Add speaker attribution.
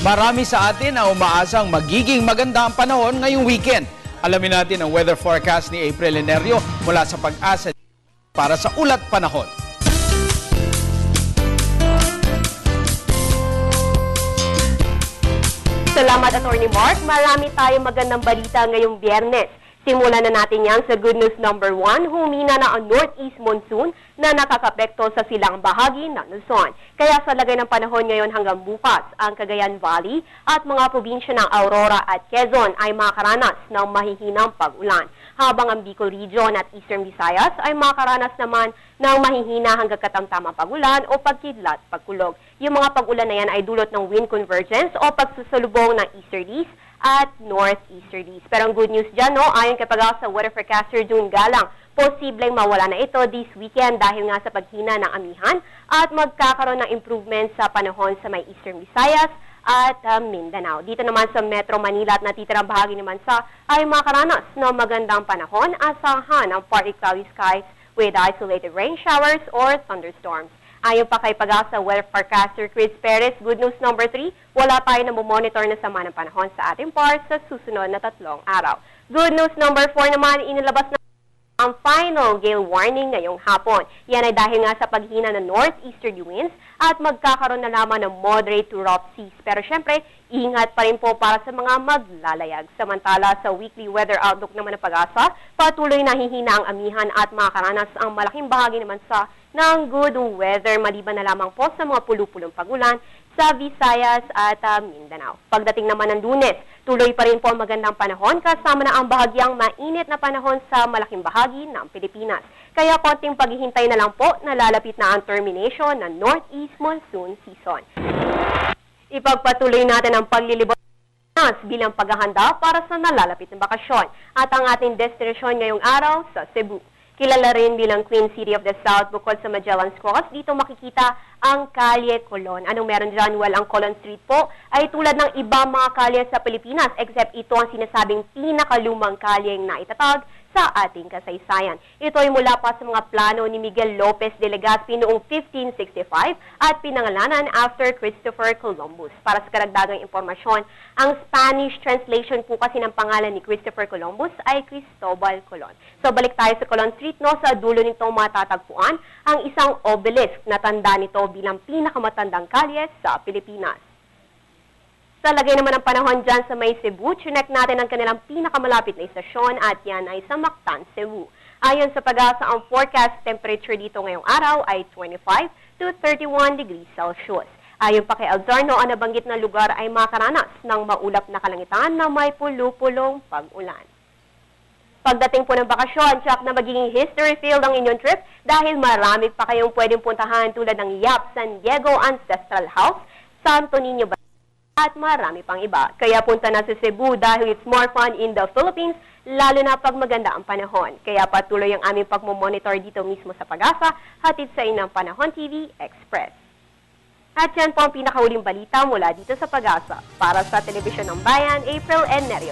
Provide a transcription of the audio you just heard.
Speaker 1: Marami sa atin ang umaasang magiging maganda ang panahon ngayong weekend. Alamin natin ang weather forecast ni April Enerio mula sa Pag-asa para sa ulat panahon.
Speaker 2: Salamat, Atty. Mark. Marami tayong magandang balita ngayong Biyernes. Simulan na natin yan sa good news number 1, humina na ang northeast monsoon na nakakapekto sa silang bahagi ng Luzon. Kaya sa lagay ng panahon ngayon hanggang bukas, ang Cagayan Valley at mga probinsya ng Aurora at Quezon ay makakaranas ng mahihinang pag-ulan. Habang ang Bicol Region at Eastern Visayas ay makakaranas naman ng mahihina hanggang katamtamang pag-ulan o pagkidlat, pagkulog. Yung mga pag-ulan na yan ay dulot ng wind convergence o pagsusulubong ng easterlies at northeasterlies. Pero ang good news dyan, no, ayon kay Pag-asa weather forecaster June Galang, posibleng mawala na ito this weekend dahil nga sa paghina ng amihan at magkakaroon ng improvement sa panahon sa may Eastern Visayas at Mindanao. Dito naman sa Metro Manila at natitirang bahagi naman sa ay makaranas ng magandang panahon, asahan ang partly cloudy skies with isolated rain showers or thunderstorms. Ayon pa kay Pag-asa weather forecaster Chris Perez, good news number 3, wala tayo na monitor na sama ng panahon sa ating parts sa susunod na 3 araw. Good news number 4 naman, inilabas na ang final gale warning ngayong hapon. Yan ay dahil nga sa paghina ng northeasterly winds at magkakaroon na lamang ng moderate to rough seas. Pero syempre, ingat pa rin po para sa mga maglalayag. Samantala sa weekly weather outlook naman ng Pag-asa, patuloy na hihina ang amihan at makakaranas ang malaking bahagi naman ng good weather maliban na lamang po sa mga pulu-pulong pag-ulan sa Visayas at Mindanao. Pagdating naman ng Lunes, tuloy pa rin po ang magandang panahon kasama na ang bahagyang mainit na panahon sa malaking bahagi ng Pilipinas. Kaya konting paghihintay na lang po na lalapit na ang termination ng Northeast Monsoon Season. Ipagpatuloy natin ang paglilibot bilang paghahanda para sa nalalapit na bakasyon at ang ating destinasyon ngayong araw sa Cebu. Kilala rin bilang Queen City of the South bukod sa Magellan's Cross. Dito makikita ang Kalye Colon. Anong meron dyan? Well, ang Colon Street po ay tulad ng ibang mga kalye sa Pilipinas except ito ang sinasabing pinakalumang kalyeng naitatag sa ating kasaysayan. Ito ay mula pa sa mga plano ni Miguel Lopez de Legazpi noong 1565 at pinangalanan after Christopher Columbus. Para sa karagdagang impormasyon, ang Spanish translation po kasi ng pangalan ni Christopher Columbus ay Cristobal Colon. So balik tayo sa Colon Street, no, sa dulo nitong matatagpuan ang isang obelisk na tanda nito bilang pinakamatandang kalye sa Pilipinas. Sa lagay naman ng panahon dyan sa may Cebu, chinek natin ang kanilang pinakamalapit na istasyon at yan ay sa Mactan, Cebu. Ayon sa Pag-asa, ang forecast temperature dito ngayong araw ay 25 to 31 degrees Celsius. Ayon pa kay Alzarno, ang nabanggit na lugar ay makaranas ng maulap na kalangitan na may pulu-pulong pag-ulan. Pagdating po ng bakasyon, tiyak na magiging history-filled ang inyong trip dahil marami pa kayong pwedeng puntahan tulad ng Yap San Diego Ancestral House, Santo Niño at marami pang iba. Kaya punta na sa Cebu dahil it's more fun in the Philippines, lalo na pag maganda ang panahon. Kaya patuloy ang aming pagmomonitor dito mismo sa Pag-asa, hatid sa inang Panahon TV Express. At yan po ang pinakahuling balita mula dito sa Pag-asa. Para sa Telebisyon ng Bayan, April Enerio.